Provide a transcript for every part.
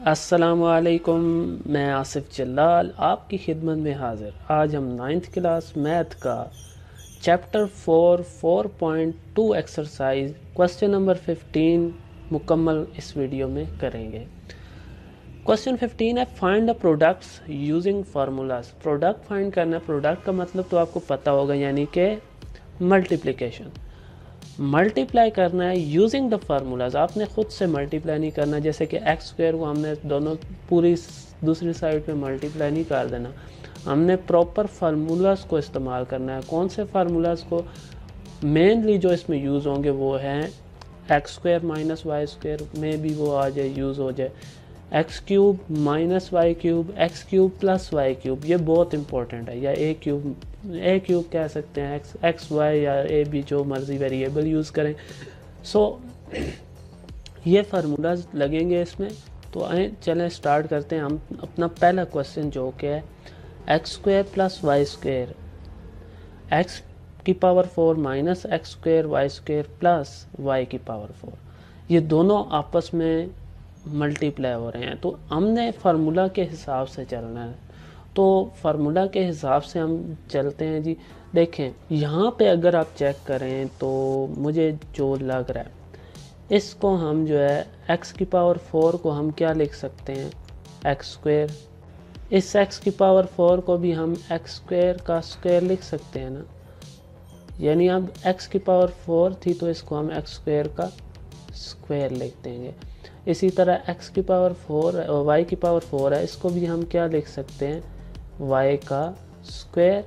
अस्सलामुअलैकुम। मैं आसिफ जल्लाल आपकी खिदमत में हाज़िर। आज हम 9th क्लास मैथ का चैप्टर 4.2 एक्सरसाइज क्वेश्चन नंबर 15 मुकम्मल इस वीडियो में करेंगे। क्वेश्चन 15 है find the products using formulas. Product find करना है। प्रोडक्ट का मतलब तो आपको पता होगा, यानी कि मल्टीप्लिकेशन। मल्टीप्लाई करना है यूजिंग द फार्मूलाज। आपने खुद से मल्टीप्लाई नहीं करना, जैसे कि एक्स स्क्वायर को हमने दोनों पूरी दूसरी साइड पे मल्टीप्लाई नहीं कर देना। हमने प्रॉपर फार्मूलाज को इस्तेमाल करना है। कौन से फार्मूलाज को? मेनली जो इसमें यूज़ होंगे वो हैं x square minus y square में भी वो आ जाए, यूज़ हो जाए x cube minus y cube, x cube plus y cube. ये बहुत इंपॉर्टेंट है। या ए क्यूब कह सकते हैं, एक्स वाई या ए बी, जो मर्ज़ी वेरिएबल यूज़ करें। ये फार्मूलाज लगेंगे इसमें। तो आए चलें स्टार्ट करते हैं हम अपना पहला क्वेश्चन, जो कि है x square plus y square, x की power 4 minus x square y square plus y की पावर 4। ये दोनों आपस में मल्टीप्लाई हो रहे हैं, तो हमने फार्मूला के हिसाब से चलना है। तो फार्मूला के हिसाब से हम चलते हैं जी। देखें यहाँ पे अगर आप चेक करें तो मुझे जो लग रहा है, इसको हम जो है x की पावर 4 को हम क्या लिख सकते हैं, एक्स स्क्वायर। इस x की पावर 4 को भी हम एक्स स्क्वायर का स्क्वायर लिख सकते हैं ना। यानी अब x की पावर 4 थी तो इसको हम एक्स स्क्वायर का स्क्वायर लिख देंगे। इसी तरह x की पावर 4 और y की पावर 4 है, इसको भी हम क्या लिख सकते हैं, y का स्क्वायर,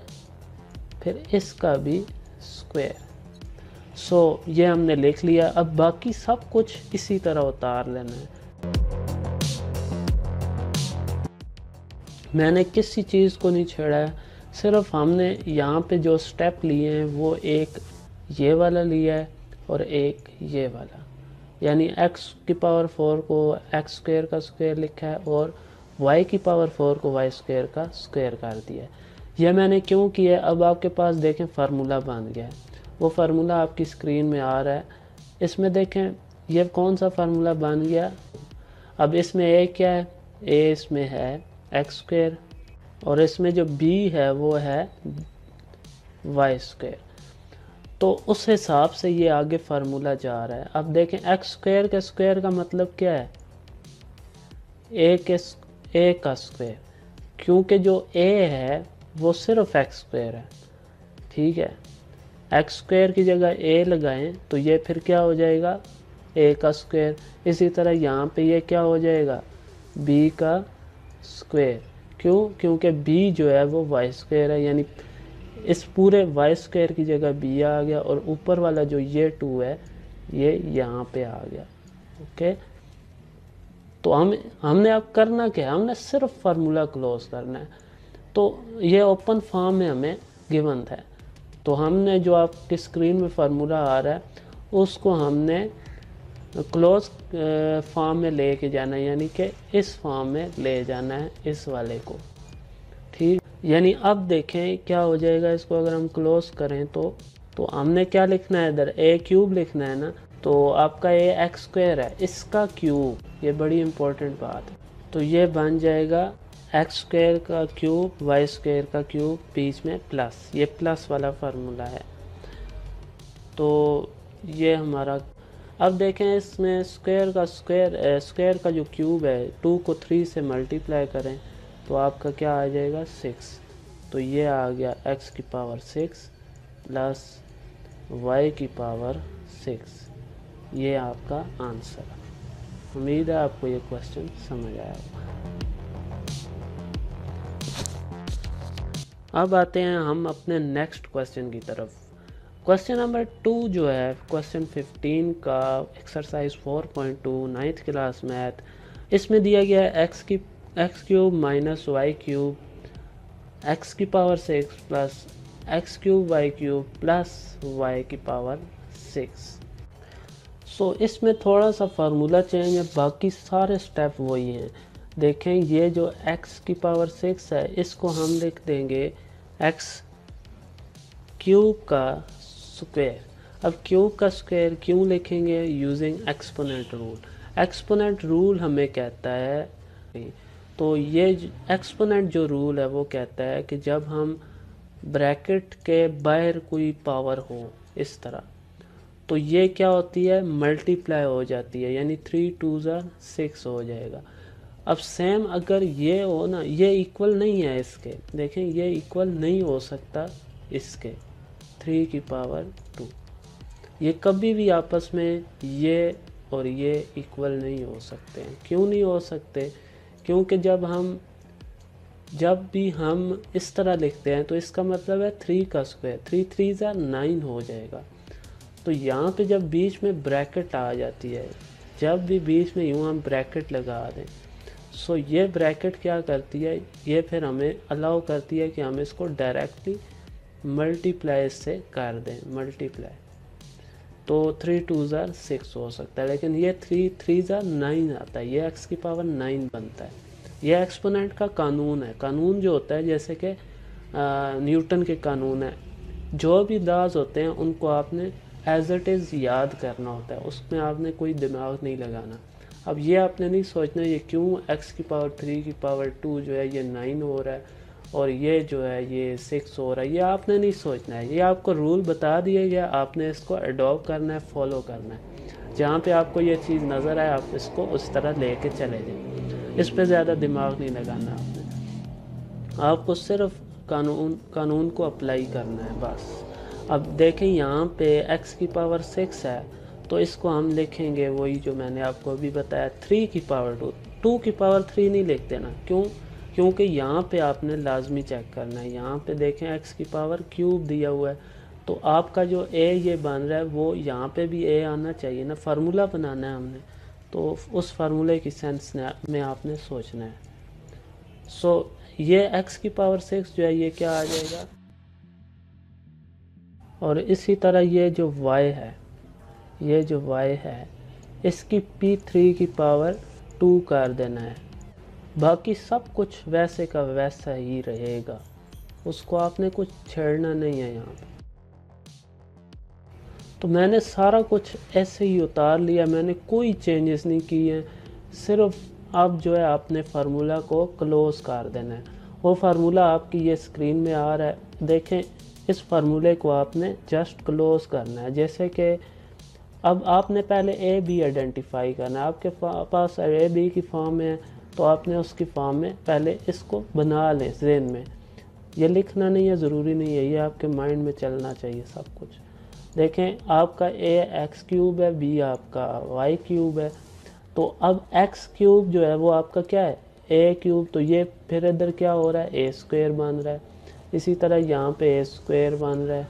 फिर इसका भी स्क्वायर। ये हमने लिख लिया। अब बाकी सब कुछ इसी तरह उतार लेना है। मैंने किसी चीज़ को नहीं छेड़ा है, सिर्फ हमने यहाँ पे जो स्टेप लिए हैं वो एक ये वाला लिया है और एक ये वाला। यानी x की पावर 4 को एक्स स्क्वायर का स्क्वायर लिखा है और y की पावर 4 को वाई स्क्वायर का स्क्वायर कर दिया है। यह मैंने क्यों किया? अब आपके पास देखें फार्मूला बन गया है। वो फार्मूला आपकी स्क्रीन में आ रहा है। इसमें देखें ये कौन सा फार्मूला बन गया। अब इसमें a क्या है? a इसमें है एक्स स्क्वायर और इसमें जो b है वो है वाई स्क्वायर। तो उस हिसाब से ये आगे फार्मूला जा रहा है। अब देखें एक्स स्क्वायर के स्क्वायर का मतलब क्या है, ए का स्क्वायर, क्योंकि जो a है वो सिर्फ एक्स स्क्वायर है। ठीक है, एक्स स्क्वायर की जगह a लगाएं तो ये फिर क्या हो जाएगा, a का स्क्वायर। इसी तरह यहाँ पे ये क्या हो जाएगा, b का स्क्वायर। क्यों? क्योंकि b जो है वो वाई स्क्वायर है, यानी इस पूरे वाई स्क्वायर की जगह b आ गया और ऊपर वाला जो ये 2 है ये यहाँ पे आ गया। ओके, तो हमने अब करना क्या है, हमने सिर्फ फार्मूला क्लोज करना है। तो ये ओपन फॉर्म में हमें गिवन है, तो हमने जो आपकी स्क्रीन में फार्मूला आ रहा है उसको हमने क्लोज फॉर्म में लेके जाना है, यानी कि इस फॉर्म में ले जाना है इस वाले को। ठीक, यानी अब देखें क्या हो जाएगा। इसको अगर हम क्लोज करें तो हमने क्या लिखना है, इधर ए क्यूब लिखना है ना। तो आपका ये एक्स स्क्वायर है, इसका क्यूब, ये बड़ी इंपॉर्टेंट बात है। तो ये बन जाएगा एक्स स्क्वायर का क्यूब वाई स्क्वायर का क्यूब, बीच में प्लस, ये प्लस वाला फार्मूला है। तो ये हमारा, अब देखें इसमें स्क्वायर का जो क्यूब है 2 को 3 से मल्टीप्लाई करें तो आपका क्या आ जाएगा, 6। तो ये आ गया x की पावर 6 प्लस y की पावर 6। ये आपका आंसर है। उम्मीद है आपको ये क्वेश्चन समझ आया होगा। अब आते हैं हम अपने नेक्स्ट क्वेश्चन की तरफ। क्वेश्चन नंबर 2 जो है क्वेश्चन 15 का एक्सरसाइज 4.2 9th क्लास मैथ, इसमें दिया गया है x cube minus y cube, x की power 6 plus x cube y cube plus y की पावर 6। इसमें थोड़ा सा फार्मूला चेंज है, बाकी सारे स्टेप वही हैं। देखें ये जो x की पावर 6 है इसको हम लिख देंगे एक्स क्यूब का स्क्वायर। अब क्यूब का स्क्वायर क्यों लिखेंगे, using exponent rule. Exponent rule हमें कहता है 3। तो ये एक्सपोनेंट जो रूल है वो कहता है कि जब हम ब्रैकेट के बाहर कोई पावर हो इस तरह, तो ये क्या होती है, मल्टीप्लाई हो जाती है, यानी 3 2 6 हो जाएगा। अब सेम अगर ये हो ना, ये इक्वल नहीं है इसके, देखें ये इक्वल नहीं हो सकता इसके 3 की पावर 2। ये कभी भी आपस में ये और ये इक्वल नहीं हो सकते हैं। क्यों नहीं हो सकते? क्योंकि जब भी हम इस तरह लिखते हैं तो इसका मतलब है 3 का स्क्वायर, 3 3 9 हो जाएगा। तो यहाँ पे जब बीच में ब्रैकेट आ जाती है, जब भी बीच में यूँ हम ब्रैकेट लगा दें, सो ये ब्रैकेट क्या करती है, ये फिर हमें अलाउ करती है कि हम इसको डायरेक्टली मल्टीप्लाई से कर दें, मल्टीप्लाई। तो 3 2 6 हो सकता है, लेकिन ये 3 3 9 आता है, ये x की पावर 9 बनता है। ये एक्सपोनेंट का कानून है। कानून जो होता है जैसे कि न्यूटन के कानून है, जो भी लॉज होते हैं उनको आपने एज इट इज़ याद करना होता है, उसमें आपने कोई दिमाग नहीं लगाना। अब ये आपने नहीं सोचना ये क्यों x की पावर 3 की पावर 2 जो है ये 9 हो रहा है और ये जो है ये 6 हो रहा है, ये आपने नहीं सोचना है। ये आपको रूल बता दिया गया, आपने इसको अडॉप्ट करना है, फॉलो करना है। जहाँ पे आपको ये चीज़ नज़र आए आप इसको उस तरह लेके चले जाएं, इस पे ज़्यादा दिमाग नहीं लगाना आपने। आपको सिर्फ कानून को अप्लाई करना है बस। अब देखें यहाँ पे x की पावर 6 है, तो इसको हम लिखेंगे वही जो मैंने आपको अभी बताया, 3 की पावर 2। 2 की पावर 3 नहीं लिखते ना, क्यों? क्योंकि यहाँ पे आपने लाजमी चेक करना है। यहाँ पे देखें x की पावर क्यूब दिया हुआ है, तो आपका जो a ये बन रहा है वो यहाँ पे भी a आना चाहिए ना, फार्मूला बनाना है हमने, तो उस फार्मूले की सेंस में आपने सोचना है। सो ये x की पावर 6 जो है ये क्या आ जाएगा, और इसी तरह ये जो y है, ये जो y है इसकी p3 की पावर 2 कर देना है। बाकी सब कुछ वैसे का वैसा ही रहेगा, उसको आपने कुछ छेड़ना नहीं है यहाँ पे। तो मैंने सारा कुछ ऐसे ही उतार लिया, मैंने कोई चेंजेस नहीं किए हैं। सिर्फ अब जो है आपने फार्मूला को क्लोज कर देना है। वो फार्मूला आपकी ये स्क्रीन में आ रहा है, देखें। इस फार्मूले को आपने जस्ट क्लोज करना है। जैसे कि अब आपने पहले ए बी आइडेंटिफाई करना है। आपके पास ए बी की फॉर्म है तो आपने उसकी फॉर्म में पहले इसको बना लें ज़हन में। ये लिखना नहीं है, ज़रूरी नहीं है, ये आपके माइंड में चलना चाहिए सब कुछ। देखें आपका ए एक्स क्यूब है, बी आपका वाई क्यूब है। तो अब एक्स क्यूब जो है वो आपका क्या है, ए क्यूब। तो ये फिर इधर क्या हो रहा है, ए स्क्वायर बन रहा है। इसी तरह यहाँ पे ए स्क्वायर बन रहा है,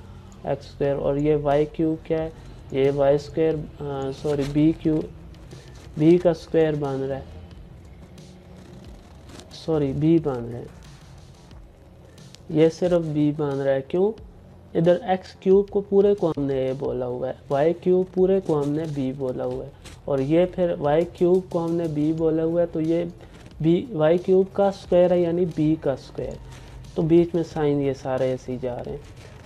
एक्स स्क्वायर। और ये वाई क्यूब क्या है, ये y square, sorry B cube, B का स्क्वायर बन रहा है, सॉरी बी बन रहा है, ये सिर्फ बी बन रहा है। क्यों? इधर एक्स क्यूब को पूरे को हमने ए बोला हुआ है, वाई क्यूब पूरे को हमने बी बोला हुआ है, और ये फिर वाई क्यूब को हमने बी बोला हुआ है। तो ये बी वाई क्यूब का स्क्वायर है यानी बी का स्क्वायर। तो बीच में साइन ये सारे ऐसे ही जा रहे हैं।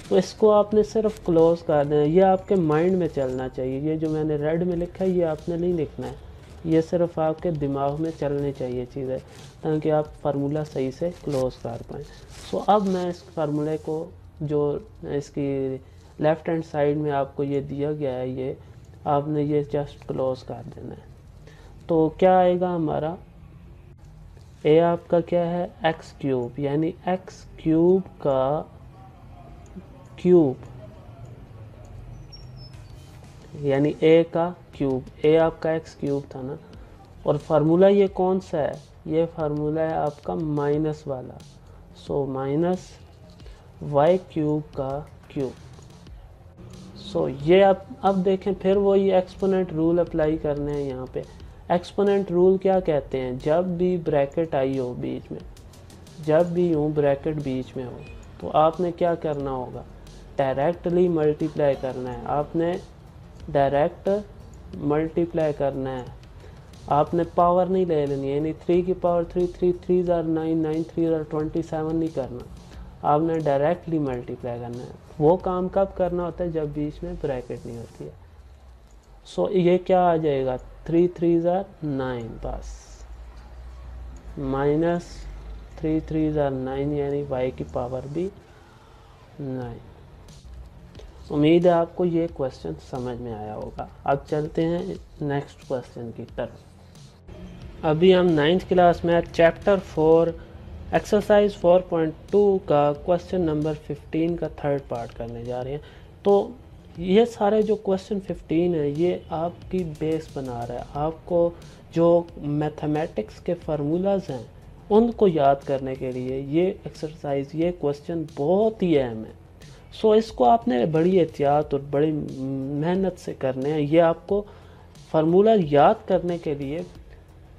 तो इसको आपने सिर्फ क्लोज कर देना है। ये आपके माइंड में चलना चाहिए। ये जो मैंने रेड में लिखा है ये आपने नहीं लिखना है, ये सिर्फ आपके दिमाग में चलनी चाहिए चीज़ें, ताकि आप फार्मूला सही से क्लोज कर पाएँ। सो अब मैं इस फार्मूले को जो इसकी लेफ़्ट हैंड साइड में आपको ये दिया गया है, ये आपने ये जस्ट क्लोज कर देना है। तो क्या आएगा हमारा, ए आपका क्या है, एक्स क्यूब, यानी एक्स क्यूब का क्यूब, यानी ए का क्यूब। ए आपका एक्स क्यूब था ना, और फार्मूला ये कौन सा है, ये फार्मूला है आपका माइनस वाला। सो माइनस वाई क्यूब का क्यूब। सो ये अब देखें, फिर वही एक्सपोनेंट रूल अप्लाई करने हैं यहाँ पे। एक्सपोनेंट रूल क्या कहते हैं, जब भी ब्रैकेट आई हो बीच में, जब भी यूँ ब्रैकेट बीच में हो, तो आपने क्या करना होगा, डायरेक्टली मल्टीप्लाई करना है। आपने डायरेक्ट मल्टीप्लाई करना है, आपने पावर नहीं ले लेनी है, यानी 3 की पावर 3, 3 3 9, 9 3 27 नहीं करना, आपने डायरेक्टली मल्टीप्लाई करना है। वो काम कब करना होता है, जब बीच में ब्रैकेट नहीं होती है। सो ये क्या आ जाएगा, 3 3 9, बस -3 3 9 यानी y की पावर भी 9। उम्मीद है आपको ये क्वेश्चन समझ में आया होगा। अब चलते हैं नेक्स्ट क्वेश्चन की तरफ। अभी हम 9th क्लास में चैप्टर 4 एक्सरसाइज 4.2 का क्वेश्चन नंबर 15 का थर्ड पार्ट करने जा रहे हैं। तो ये सारे जो क्वेश्चन 15 है ये आपकी बेस बना रहा है। आपको जो मैथमेटिक्स के फार्मूलाज हैं उनको याद करने के लिए ये एक्सरसाइज, ये क्वेश्चन बहुत ही अहम है। सो इसको आपने बड़ी एहतियात और बड़ी मेहनत से करने हैं। ये आपको फार्मूला याद करने के लिए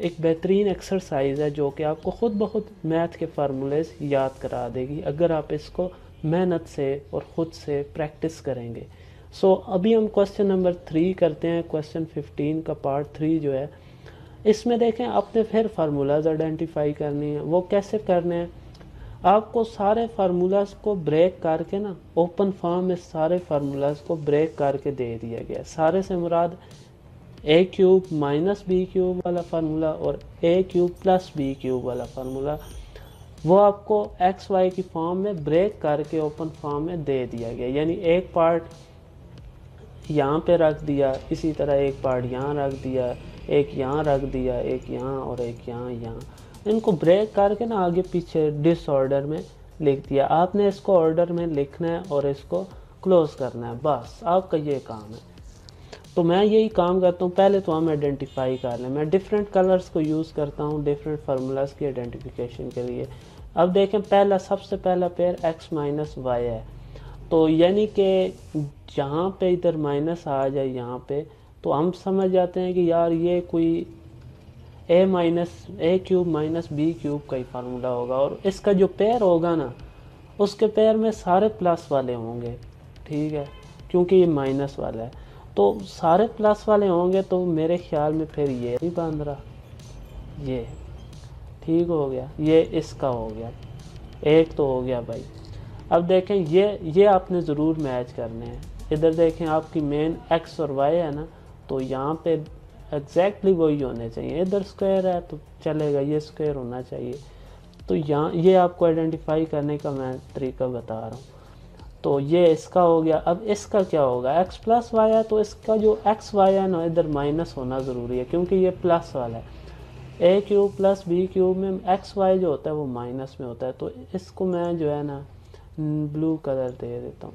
एक बेहतरीन एक्सरसाइज है जो कि आपको ख़ुद ब खुद मैथ के फार्मूलेज याद करा देगी अगर आप इसको मेहनत से और ख़ुद से प्रैक्टिस करेंगे। सो अभी हम क्वेश्चन नंबर 3 करते हैं। क्वेश्चन 15 का पार्ट 3 जो है, इसमें देखें आपने फिर फार्मूलाज आइडेंटिफाई करनी है। वो कैसे करने हैं? आपको सारे फार्मूलाज को ब्रेक करके ना ओपन फॉर्म में सारे फार्मूलाज को ब्रेक करके दे दिया गया। सारे से मुराद a cube minus B cube वाला फार्मूला और a cube plus B cube वाला फार्मूला, वो आपको एक्स वाई की फॉर्म में ब्रेक करके ओपन फॉर्म में दे दिया गया। यानी एक पार्ट यहाँ पे रख दिया, इसी तरह एक पार्ट यहाँ रख दिया, एक यहाँ रख दिया, एक यहाँ और एक यहाँ। इनको ब्रेक करके ना आगे पीछे डिसऑर्डर में लिख दिया। आपने इसको ऑर्डर में लिखना है और इसको क्लोज करना है, बस आपका ये काम है। तो मैं यही काम करता हूँ। पहले तो हम आइडेंटिफाई कर लें। मैं डिफरेंट कलर्स को यूज़ करता हूँ डिफरेंट फार्मूलाज की आइडेंटिफिकेशन के लिए। अब देखें सबसे पहला पेयर x माइनस वाई है। तो यानी कि जहाँ पे इधर माइनस आ जाए यहाँ पे, तो हम समझ जाते हैं कि यार ये कोई a cube minus B cube का ही फार्मूला होगा। और इसका जो पेयर होगा ना, उसके पेयर में सारे प्लस वाले होंगे, ठीक है, क्योंकि ये माइनस वाला है। तो सारे प्लस वाले होंगे तो मेरे ख्याल में फिर ये नहीं बन रहा, ये ठीक हो गया, ये इसका हो गया, एक तो हो गया भाई। अब देखें ये आपने ज़रूर मैच करने हैं। इधर देखें आपकी मेन x और y है ना, तो यहाँ पे एग्जैक्टली वही होने चाहिए। इधर स्क्वायर है तो चलेगा, ये स्क्वायर होना चाहिए। तो यहाँ ये आपको आइडेंटिफाई करने का मैं तरीका बता रहा हूँ। तो ये इसका हो गया। अब इसका क्या होगा? x प्लस वाई है तो इसका जो x वाई है ना, इधर माइनस होना ज़रूरी है क्योंकि ये प्लस वाला है। a cube plus B cube में x वाई जो होता है वो माइनस में होता है। तो इसको मैं जो है ना ब्लू कलर दे देता हूँ,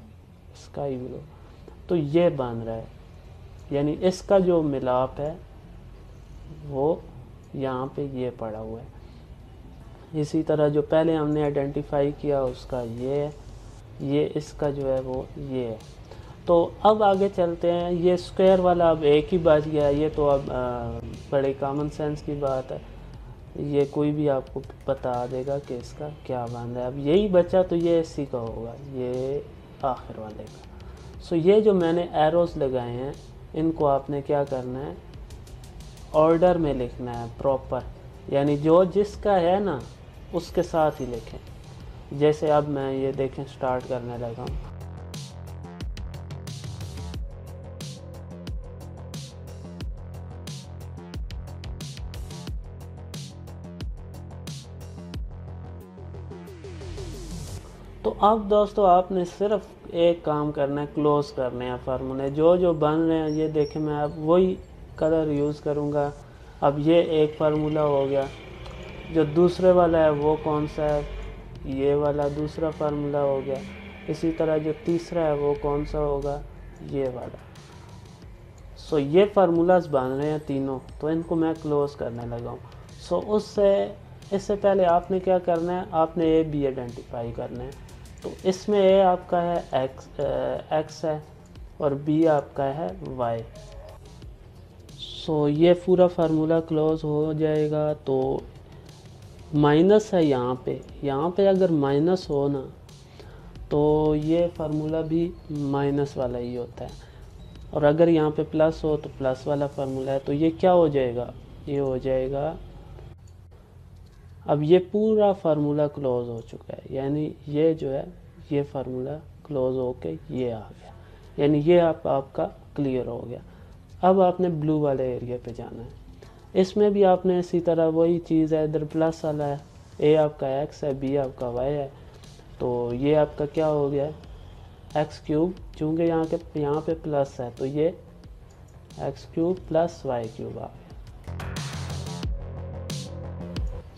स्काई ब्लू। तो ये बन रहा है, यानी इसका जो मिलाप है वो यहाँ पे ये पड़ा हुआ है। इसी तरह जो पहले हमने आइडेंटिफाई किया उसका ये इसका जो है वो ये है। तो अब आगे चलते हैं। ये स्क्वायर वाला अब एक ही बच गया। ये तो अब बड़े कॉमन सेंस की बात है, ये कोई भी आपको बता देगा कि इसका क्या बन रहा है। अब यही बचा तो ये इसी का होगा, ये आखिर वाले का। सो ये जो मैंने एरोस लगाए हैं इनको आपने क्या करना है, ऑर्डर में लिखना है प्रॉपर, यानी जो जिसका है ना उसके साथ ही लिखें। जैसे अब मैं ये देखें स्टार्ट करने लगा हूँ। तो अब दोस्तों आपने सिर्फ एक काम करना है, क्लोज करने हैं फार्मूले जो जो बन रहे हैं। ये देखें मैं अब वही कलर यूज़ करूँगा। अब ये एक फार्मूला हो गया। जो दूसरे वाला है वो कौन सा है? ये वाला दूसरा फार्मूला हो गया। इसी तरह जो तीसरा है वो कौन सा होगा? ये वाला। सो ये फार्मूलाज बन रहे हैं तीनों, तो इनको मैं क्लोज करने लगा हूँ। सो इससे पहले आपने क्या करना है, आपने ए बी आइडेंटिफाई करना है। तो इसमें ए आपका है एक्स है और बी आपका है वाई। सो ये पूरा फार्मूला क्लोज हो जाएगा। तो माइनस है यहाँ पे अगर माइनस हो ना तो ये फार्मूला भी माइनस वाला ही होता है, और अगर यहाँ पे प्लस हो तो प्लस वाला फार्मूला है। तो ये क्या हो जाएगा, ये हो जाएगा। अब ये पूरा फार्मूला क्लोज हो चुका है, यानी ये जो है ये फार्मूला क्लोज होके ये आ गया, यानी ये आपका क्लियर हो गया। अब आपने ब्लू वाले एरिया पे जाना है। इसमें भी आपने इसी तरह वही चीज़ है, इधर प्लस वाला है, ए आपका एक्स है, बी आपका वाई है, तो ये आपका क्या हो गया एक्स क्यूब, चूँकि यहाँ पे प्लस है तो ये x cube plus y cube आ गया।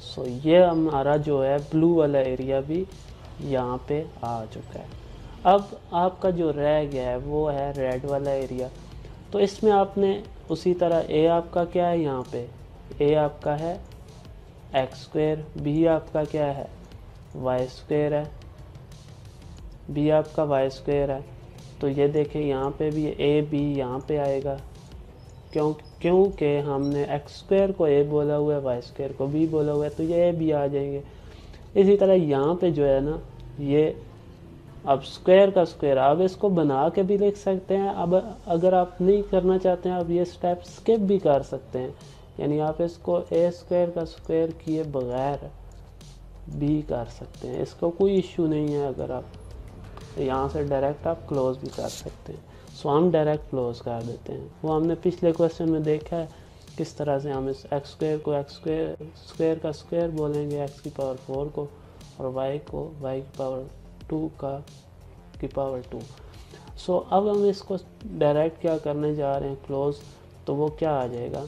सो ये हमारा जो है ब्लू वाला एरिया भी यहाँ पे आ चुका है। अब आपका जो रह गया है वो है रेड वाला एरिया। तो इसमें आपने उसी तरह ए आपका क्या है, यहाँ पे ए आपका है एक्स स्क्वेयर, बी आपका क्या है वाई स्क्वेयर है, बी आपका वाई स्क्वेयर है। तो ये देखें यहाँ पे भी ए बी यहाँ पे आएगा, क्योंकि हमने एक्स स्क्वेयर को ए बोला हुआ है, वाई स्क्वेयर को बी बोला हुआ है, तो ये ए बी आ जाएंगे। इसी तरह यहाँ पे जो है ना, ये अब स्क्वायर का स्क्वायर, अब इसको बना के भी लिख सकते हैं। अब अगर आप नहीं करना चाहते हैं, अब ये स्टेप स्किप भी कर सकते हैं, यानी आप इसको ए स्क्वायर का स्क्वायर किए बगैर भी कर सकते हैं, इसका कोई इश्यू नहीं है। अगर आप यहाँ से डायरेक्ट आप क्लोज भी कर सकते हैं। सो हम डायरेक्ट क्लोज कर देते हैं। वो हमने पिछले क्वेश्चन में देखा है किस तरह से हम इस एक्स स्क्वायर को एक्स स्क्वायर का स्क्वायर बोलेंगे, एक्स की पावर 4 को, और वाई को वाई की पावर 2 की पावर 2। सो अब हम इसको डायरेक्ट क्या करने जा रहे हैं क्लोज, तो वो क्या आ जाएगा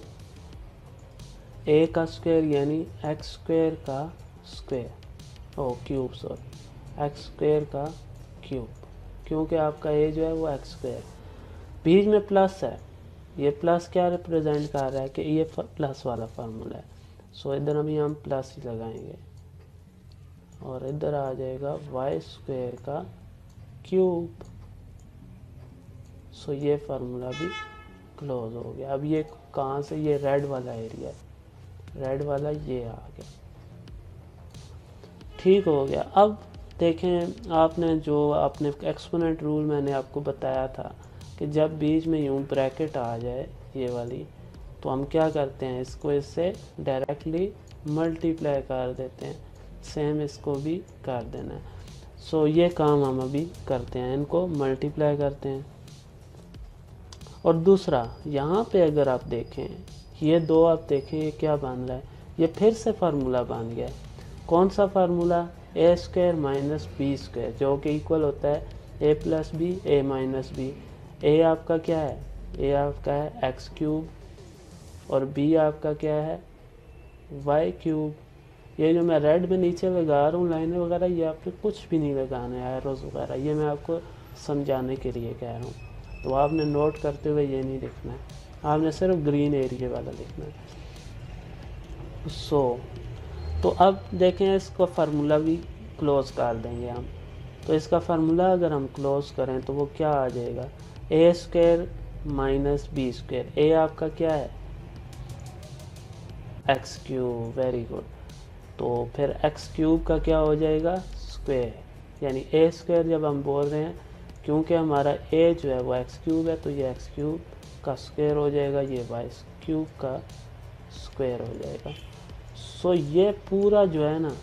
ए का स्क्वायर यानी एक्स स्क्वायर का स्क्वायर, ओ क्यूब सॉरी, एक्स स्क्वायर का क्यूब, क्योंकि आपका ए जो है वो एक्स स्क्वायर, बीच में प्लस है, ये प्लस क्या रिप्रेजेंट कर रहा है कि ये प्लस वाला फार्मूला है। सो इधर अभी हम प्लस ही लगाएंगे और इधर आ जाएगा वाई स्क्वायर का क्यूब। सो ये फार्मूला भी क्लोज हो गया। अब ये कहाँ से, ये रेड वाला एरिया, रेड वाला ये आ गया, ठीक हो गया। अब देखें, आपने एक्सपोनेंट रूल मैंने आपको बताया था कि जब बीच में यूं ब्रैकेट आ जाए ये वाली, तो हम क्या करते हैं, इसको इससे डायरेक्टली मल्टीप्लाई कर देते हैं। सेम इसको भी कर देना है। सो ये काम हम अभी करते हैं, इनको मल्टीप्लाई करते हैं। और दूसरा यहाँ पे अगर आप देखें, ये दो आप देखें ये क्या बन रहा है, ये फिर से फार्मूला बन गया है। कौन सा फार्मूला, ए स्क्वायर माइनस बी स्क्वायर, जो कि इक्वल होता है ए प्लस बी ए माइनस बी। ए आपका क्या है, ए आपका है एक्स क्यूब, और बी आपका क्या है वाई क्यूब। ये जो मैं रेड में नीचे लगा रहा हूँ लाइनें वगैरह, ये आपने कुछ भी नहीं लगाना है, एरोज वगैरह, ये मैं आपको समझाने के लिए कह रहा हूँ। तो आपने नोट करते हुए ये नहीं लिखना है, आपने सिर्फ ग्रीन एरिया वाला लिखना है। तो अब देखें, इसका फार्मूला भी क्लोज कर देंगे हम। तो इसका फार्मूला अगर हम क्लोज करें तो वो क्या आ जाएगा, ए स्क्वायर माइनस बी स्क्वायर। ए आपका क्या है एक्स क्यूब, वेरी गुड। तो फिर एक्स क्यूब का क्या हो जाएगा स्क्वायर, यानी ए स्क्वायर जब हम बोल रहे हैं, क्योंकि हमारा ए जो है वो एक्स क्यूब है, तो ये एक्स क्यूब का स्क्वायर हो जाएगा, ये वाई क्यूब का स्क्वायर हो जाएगा। सो ये पूरा जो है ना,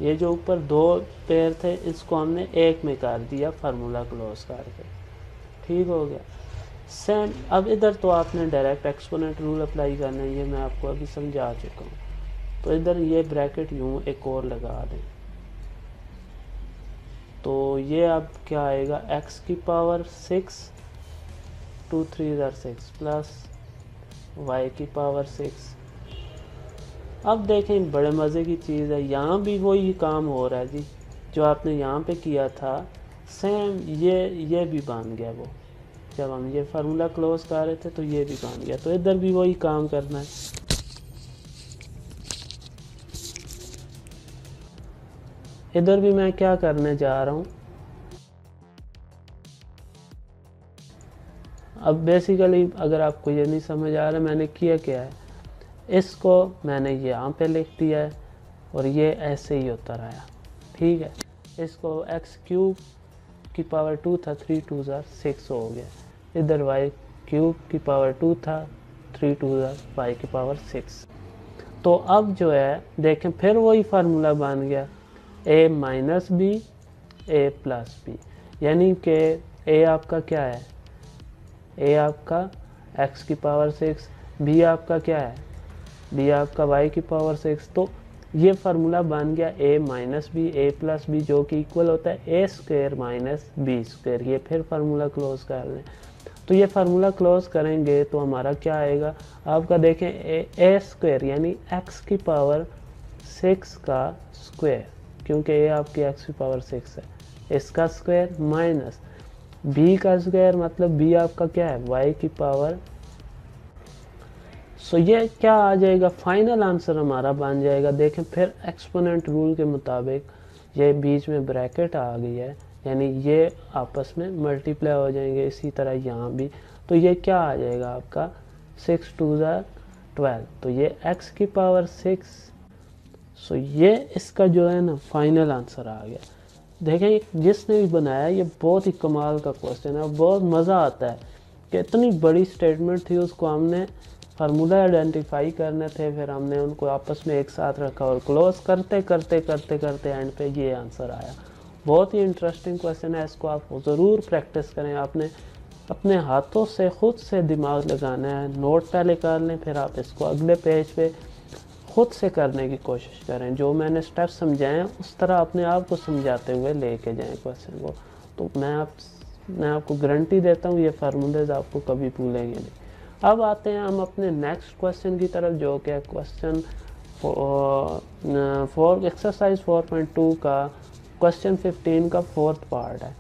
ये जो ऊपर दो पेयर थे इसको हमने एक में कर दिया फार्मूला क्लोज करके, ठीक हो गया। सेम अब इधर तो आपने डायरेक्ट एक्सपोनेंट रूल अप्लाई करना है, ये मैं आपको अभी समझा चुका हूँ। तो इधर ये ब्रैकेट यूँ एक और लगा दें, तो ये अब क्या आएगा x की पावर 6, 2 3 6 प्लस y की पावर 6। अब देखें बड़े मज़े की चीज़ है, यहाँ भी वही काम हो रहा है जी, जो आपने यहाँ पे किया था सेम ये भी बन गया। वो जब हम ये फार्मूला क्लोज कर रहे थे तो ये भी बन गया, तो इधर भी वही काम करना है। इधर भी मैं क्या करने जा रहा हूँ, अब बेसिकली अगर आपको ये नहीं समझ आ रहा मैंने किया क्या है, इसको मैंने यहाँ पे लिख दिया है और ये ऐसे ही होता रहा, ठीक है। इसको एक्स क्यूब की पावर 2 था, 3 2 6 हो गया। इधर वाई क्यूब की पावर 2 था, 3 2 वाई की पावर 6। तो अब जो है देखें फिर वही फार्मूला बन गया, ए minus B A plus B, यानी कि ए आपका क्या है, ए आपका एक्स की पावर 6, बी आपका क्या है b आपका y की पावर 6। तो ये फार्मूला बन गया a minus B A plus B, जो कि इक्वल होता है a square minus B square. ये फिर फार्मूला क्लोज कर लें, तो ये फार्मूला क्लोज करेंगे तो हमारा क्या आएगा आपका, देखें ए स्क्वायर यानी x की पावर 6 का स्क्वायर, क्योंकि ए आपकी x की पावर 6 है, इसका स्क्वायर माइनस b का स्क्वायर, मतलब b आपका क्या है y की पावर। सो ये क्या आ जाएगा, फाइनल आंसर हमारा बन जाएगा। देखें फिर एक्सपोनेंट रूल के मुताबिक ये बीच में ब्रैकेट आ गई है, यानी ये आपस में मल्टीप्लाई हो जाएंगे। इसी तरह यहाँ भी, तो ये क्या आ जाएगा आपका 6 2 12, तो ये x की पावर 6। सो ये इसका जो है ना फाइनल आंसर आ गया। देखें जिसने भी बनाया ये बहुत ही कमाल का क्वेश्चन है, बहुत मज़ा आता है कि इतनी बड़ी स्टेटमेंट थी, उसको हमने फार्मूला आइडेंटिफाई करने थे, फिर हमने उनको आपस में एक साथ रखा और क्लोज करते करते करते करते एंड पे ये आंसर आया। बहुत ही इंटरेस्टिंग क्वेश्चन है, इसको आप ज़रूर प्रैक्टिस करें। आपने अपने हाथों से खुद से दिमाग लगाना है, नोट पहले कर लें, फिर आप इसको अगले पेज पे खुद से करने की कोशिश करें। जो मैंने स्टेप समझाए हैं उस तरह अपने आप को समझाते हुए लेके जाएं क्वेश्चन को। तो मैं आपको गारंटी देता हूँ ये फार्मूलेज आपको कभी भूलेंगे नहीं। अब आते हैं हम अपने नेक्स्ट क्वेश्चन की तरफ, जो कि क्वेश्चन फॉर एक्सरसाइज 4.2 का क्वेश्चन 15 का फोर्थ पार्ट है।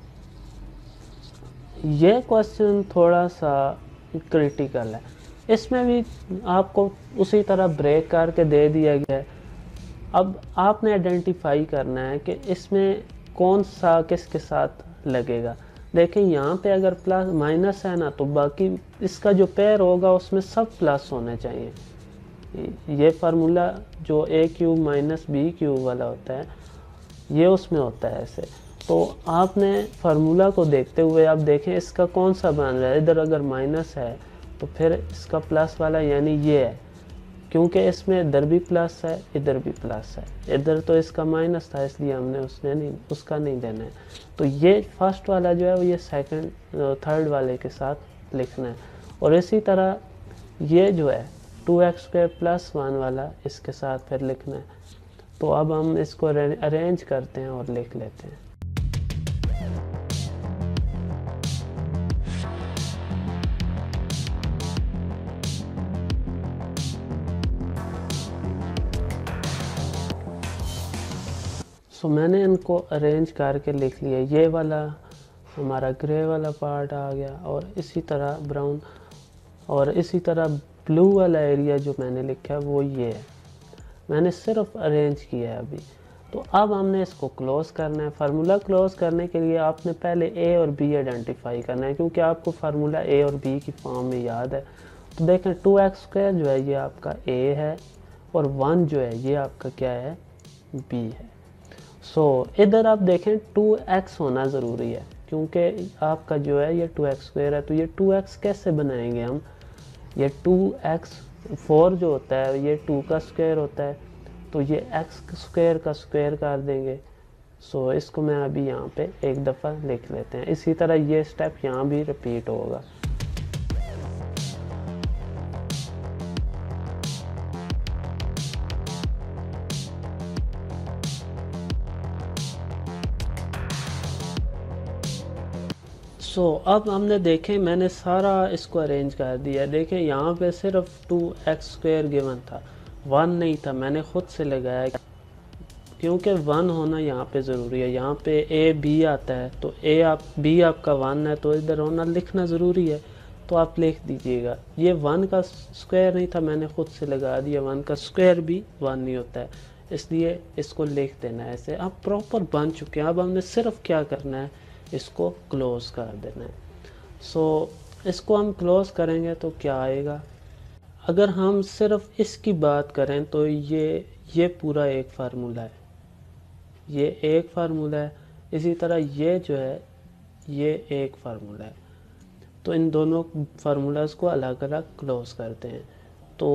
ये क्वेश्चन थोड़ा सा क्रिटिकल है, इसमें भी आपको उसी तरह ब्रेक करके दे दिया गया है। अब आपने आइडेंटिफाई करना है कि इसमें कौन सा किसके साथ लगेगा। देखें यहाँ पे अगर प्लस माइनस है ना, तो बाकी इसका जो पेयर होगा उसमें सब प्लस होने चाहिए। ये फार्मूला जो a cube minus B cube वाला होता है ये उसमें होता है ऐसे। तो आपने फार्मूला को देखते हुए आप देखें इसका कौन सा बन रहा है। इधर अगर माइनस है तो फिर इसका प्लस वाला यानी ये है, क्योंकि इसमें इधर भी प्लस है इधर भी प्लस है, इधर तो इसका माइनस था इसलिए हमने उसका नहीं देना है। तो ये फर्स्ट वाला जो है वो ये सेकंड थर्ड वाले के साथ लिखना है। और इसी तरह ये जो है 2x² + 1 वाला इसके साथ फिर लिखना है। तो अब हम इसको अरेंज करते हैं और लिख लेते हैं। सो मैंने इनको अरेंज करके लिख लिया। ये वाला हमारा ग्रे वाला पार्ट आ गया और इसी तरह ब्राउन, और इसी तरह ब्लू वाला एरिया जो मैंने लिखा है वो ये है। मैंने सिर्फ अरेंज किया है अभी। तो अब हमने इसको क्लोज करना है। फार्मूला क्लोज करने के लिए आपने पहले ए और बी आइडेंटिफाई करना है, क्योंकि आपको फार्मूला ए और बी की फॉर्म में याद है। तो देखें 2x² जो है ये आपका ए है और 1 जो है ये आपका क्या है बी है। सो इधर आप देखें 2x होना ज़रूरी है, क्योंकि आपका जो है ये 2x² है। तो ये 2x कैसे बनाएंगे हम, ये 2x 4 जो होता है ये 2 का स्क्वायर होता है, तो ये x² का स्क्वायर कर देंगे। सो इसको मैं अभी यहाँ पे एक दफ़ा लिख लेते हैं। इसी तरह ये स्टेप यहाँ भी रिपीट होगा। सो अब हमने देखें मैंने सारा इसको अरेंज कर दिया। देखें यहाँ पे सिर्फ 2x² गिवन था, 1 नहीं था, मैंने ख़ुद से लगाया क्योंकि 1 होना यहाँ पे ज़रूरी है। यहाँ पे a b आता है तो b आपका 1 है, तो इधर होना लिखना ज़रूरी है, तो आप लिख दीजिएगा। ये 1 का स्क्वायर नहीं था, मैंने ख़ुद से लगा दिया। 1 का स्क्वायर भी 1 नहीं होता है, इसलिए इसको लिख देना है ऐसे। अब प्रॉपर बन चुके हैं। अब हमने सिर्फ क्या करना है, इसको क्लोज कर देना है। सो इसको हम क्लोज करेंगे तो क्या आएगा, अगर हम सिर्फ इसकी बात करें तो ये पूरा एक फार्मूला है, ये एक फार्मूला है। इसी तरह ये जो है ये एक फार्मूला है। तो इन दोनों फार्मूलाज को अलग अलग क्लोज करते हैं। तो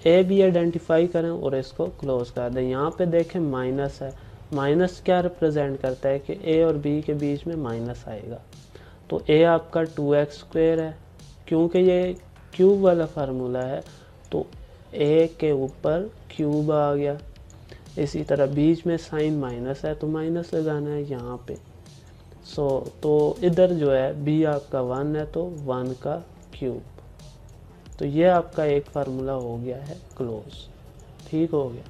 ए बी आइडेंटिफाई करें और इसको क्लोज कर दें। यहाँ पे देखें माइनस है, माइनस क्या रिप्रेजेंट करता है कि ए और बी के बीच में माइनस आएगा। तो ए आपका 2x² है, क्योंकि ये क्यूब वाला फार्मूला है तो ए के ऊपर क्यूब आ गया। इसी तरह बीच में साइन माइनस है तो माइनस लगाना है यहाँ पे। तो इधर जो है बी आपका 1 है तो 1 का क्यूब। तो ये आपका एक फार्मूला हो गया है क्लोज। ठीक हो गया।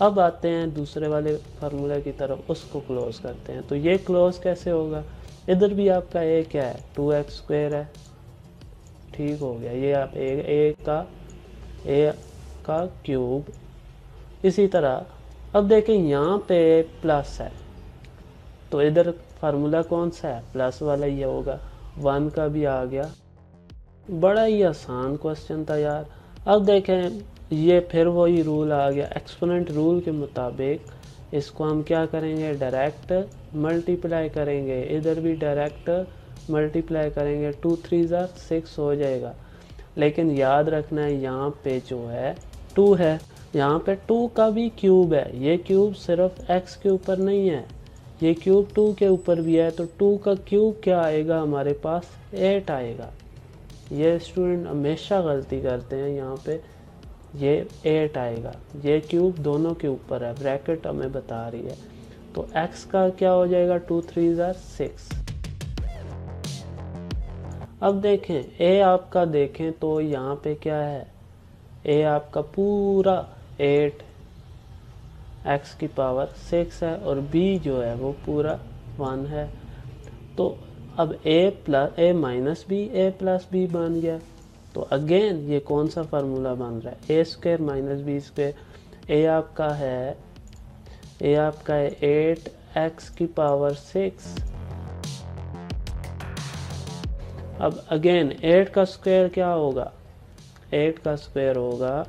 अब आते हैं दूसरे वाले फार्मूला की तरफ, उसको क्लोज करते हैं। तो ये क्लोज कैसे होगा, इधर भी आपका ए क्या है 2x² है। ठीक हो गया, ये आप ए का क्यूब। इसी तरह अब देखें यहाँ पे प्लस है तो इधर फार्मूला कौन सा है, प्लस वाला ही होगा। 1 का भी आ गया। बड़ा ही आसान क्वेश्चन था यार। अब देखें ये फिर वही रूल आ गया, एक्सपोनेंट रूल के मुताबिक इसको हम क्या करेंगे, डायरेक्ट मल्टीप्लाई करेंगे। इधर भी डायरेक्ट मल्टीप्लाई करेंगे, 2 3 6 हो जाएगा। लेकिन याद रखना है यहाँ पे जो है 2 है, यहाँ पे 2 का भी क्यूब है। ये क्यूब सिर्फ x के ऊपर नहीं है, ये क्यूब 2 के ऊपर भी है। तो 2 का क्यूब क्या आएगा हमारे पास, 8 आएगा। ये स्टूडेंट हमेशा गलती करते हैं, यहाँ पे ये 8 आएगा। ये क्यूब दोनों के ऊपर है, ब्रैकेट हमें बता रही है। तो x का क्या हो जाएगा, 2 3 6। अब देखें a आपका देखें तो यहाँ पे क्या है, a आपका पूरा 8 x की पावर 6 है और b जो है वो पूरा 1 है। तो अब a minus B a plus B बन गया। तो अगेन ये कौन सा फार्मूला बन रहा है, a² माइनस b²। a आपका है 8x की पावर 6। अब अगेन 8 का स्क्वायर क्या होगा, 8 का स्क्वायर होगा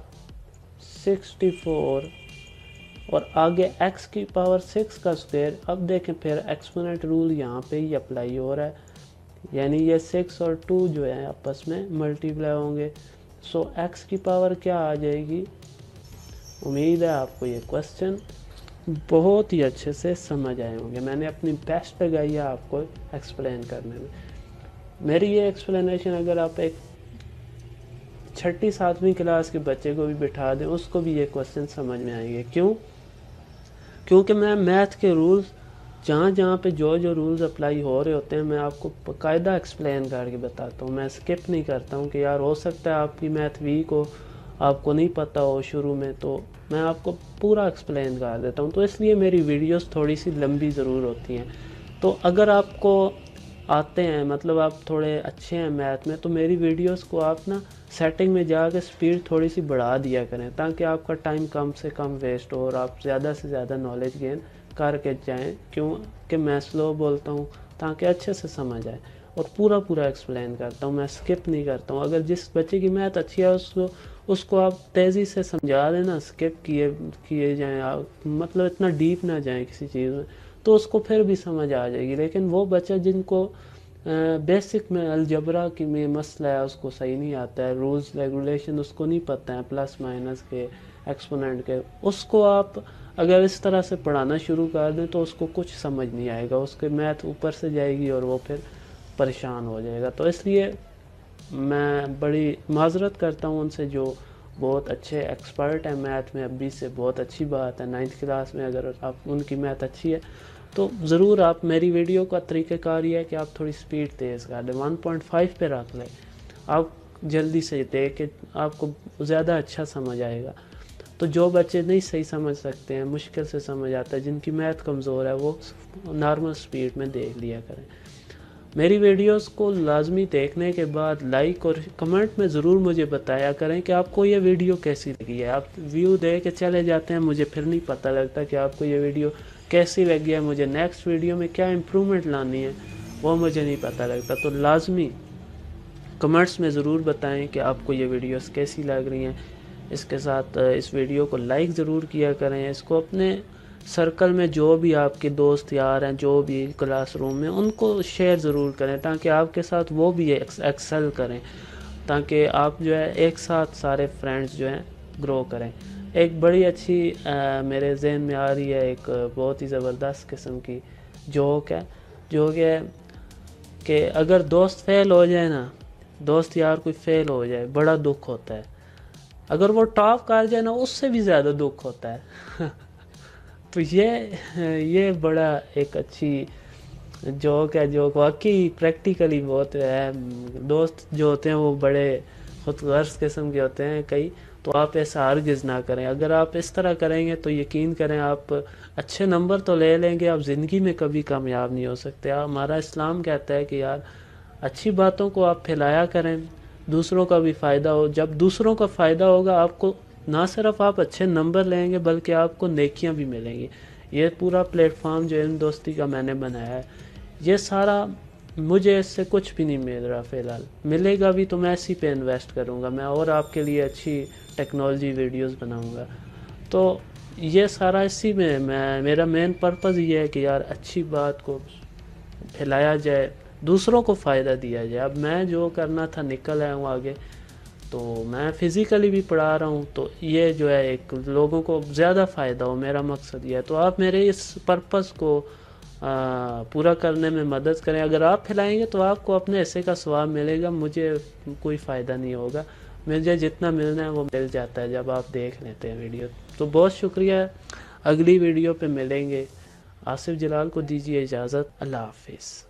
64 और आगे x की पावर 6 का स्क्वायर। अब देखें फिर एक्सपोनेंट रूल यहाँ पे ही अप्लाई हो रहा है, यानी ये 6 और 2 जो है आपस में मल्टीप्लाई होंगे। सो x की पावर क्या आ जाएगी। उम्मीद है आपको ये क्वेश्चन बहुत ही अच्छे से समझ आए होंगे। मैंने अपनी बेस्ट लगाई है आपको एक्सप्लेन करने में। मेरी ये एक्सप्लेनेशन अगर आप एक 6ठी 7वीं क्लास के बच्चे को भी बिठा दें, उसको भी ये क्वेश्चन समझ में आएंगे। क्योंकि मैं मैथ के रूल्स जहाँ जहाँ पे जो रूल्स अप्लाई हो रहे होते हैं मैं आपको बाकायदा एक्सप्लेन करके बताता हूँ। मैं स्किप नहीं करता हूँ कि यार हो सकता है आपकी मैथ वीक हो, आपको नहीं पता हो शुरू में, तो मैं आपको पूरा एक्सप्लेन कर देता हूँ। तो इसलिए मेरी वीडियोस थोड़ी सी लंबी ज़रूर होती हैं। तो अगर आपको आते हैं, मतलब आप थोड़े अच्छे हैं मैथ में, तो मेरी वीडियोस को आप ना सेटिंग में जाकर स्पीड थोड़ी सी बढ़ा दिया करें, ताकि आपका टाइम कम से कम वेस्ट हो और आप ज़्यादा से ज़्यादा नॉलेज गेन करके जाएं। क्योंकि मैं स्लो बोलता हूँ ताकि अच्छे से समझ आए और पूरा एक्सप्लेन करता हूँ, मैं स्किप नहीं करता हूँ। अगर जिस बच्चे की मैथ अच्छी है उसको आप तेज़ी से समझा देना, स्किप किए जाएँ आप, मतलब इतना डीप ना जाएँ किसी चीज़ में, तो उसको फिर भी समझ आ जाएगी। लेकिन वो बच्चा जिनको बेसिक में अलजबरा की में मसला है, उसको सही नहीं आता है, रूल्स रेगुलेशन उसको नहीं पता है, प्लस माइनस के एक्सपोनेंट के, उसको आप अगर इस तरह से पढ़ाना शुरू कर दें तो उसको कुछ समझ नहीं आएगा, उसके मैथ ऊपर से जाएगी और वो फिर परेशान हो जाएगा। तो इसलिए मैं बड़ी माजरत करता हूँ उनसे जो बहुत अच्छे एक्सपर्ट हैं मैथ में। अभी से बहुत अच्छी बात है, 9th क्लास में अगर आप उनकी मैथ अच्छी है तो ज़रूर आप मेरी वीडियो का तरीक़ाकार ये है कि आप थोड़ी स्पीड तेज़ कर दें, 1.5 पे रख लें। आप जल्दी से देख के आपको ज़्यादा अच्छा समझ आएगा। तो जो बच्चे नहीं सही समझ सकते हैं, मुश्किल से समझ आता है, जिनकी मैथ कमज़ोर है, वो नॉर्मल स्पीड में देख लिया करें। मेरी वीडियोस को लाजमी देखने के बाद लाइक और कमेंट में ज़रूर मुझे बताया करें कि आपको ये वीडियो कैसी लगी है। आप व्यू दे के चले जाते हैं, मुझे फिर नहीं पता लगता कि आपको ये वीडियो कैसी लगी है, मुझे नेक्स्ट वीडियो में क्या इम्प्रूवमेंट लानी है वो मुझे नहीं पता लगता। तो लाजमी कमेंट्स में ज़रूर बताएं कि आपको ये वीडियोस कैसी लग रही हैं। इसके साथ इस वीडियो को लाइक ज़रूर किया करें, इसको अपने सर्कल में जो भी आपके दोस्त यार हैं, जो भी क्लासरूम में, उनको शेयर ज़रूर करें ताकि आपके साथ वो भी एक्सेल करें, ताकि आप जो है एक साथ सारे फ्रेंड्स जो हैं ग्रो करें। एक बड़ी अच्छी मेरे जहन में आ रही है, एक बहुत ही ज़बरदस्त किस्म की जोक है, जो कि अगर दोस्त फेल हो जाए ना, दोस्त यार कोई फेल हो जाए, बड़ा दुख होता है। अगर वो टॉप कर जाए ना उससे भी ज़्यादा दुख होता है। तो ये बड़ा एक अच्छी जोक है, जो वाकई प्रैक्टिकली बहुत है। दोस्त जो होते हैं वो बड़े खुद गर्ज किस्म के होते हैं कई। तो आप ऐसा हरगिज़ ना करें। अगर आप इस तरह करेंगे तो यकीन करें आप अच्छे नंबर तो ले लेंगे, आप ज़िंदगी में कभी कामयाब नहीं हो सकते। हमारा इस्लाम कहता है कि यार अच्छी बातों को आप फैलाया करें, दूसरों का भी फ़ायदा हो। जब दूसरों का फ़ायदा होगा आपको, ना सिर्फ आप अच्छे नंबर लेंगे बल्कि आपको नेकियां भी मिलेंगी। ये पूरा प्लेटफॉर्म जो इल्म दोस्ती का मैंने बनाया है, ये सारा मुझे इससे कुछ भी नहीं मिल रहा फ़िलहाल। मिलेगा भी तो मैं इसी पे इन्वेस्ट करूँगा मैं, और आपके लिए अच्छी टेक्नोलॉजी वीडियोस बनाऊँगा। तो ये सारा इसी में मेरा मेन पर्पज़ ये है कि यार अच्छी बात को फैलाया जाए, दूसरों को फ़ायदा दिया जाए। अब मैं जो करना था निकल आया हूँ आगे, तो मैं फ़िज़िकली भी पढ़ा रहा हूँ, तो ये जो है एक लोगों को ज़्यादा फ़ायदा हो, मेरा मकसद ये है। तो आप मेरे इस पर्पज़ को पूरा करने में मदद करें। अगर आप फैलाएंगे तो आपको अपने हिस्से का स्वाब मिलेगा, मुझे कोई फ़ायदा नहीं होगा। मुझे जितना मिलना है वो मिल जाता है जब आप देख लेते हैं वीडियो। तो बहुत शुक्रिया, अगली वीडियो पे मिलेंगे। आसिफ जलाल को दीजिए इजाज़त। अल्लाह हाफिज़।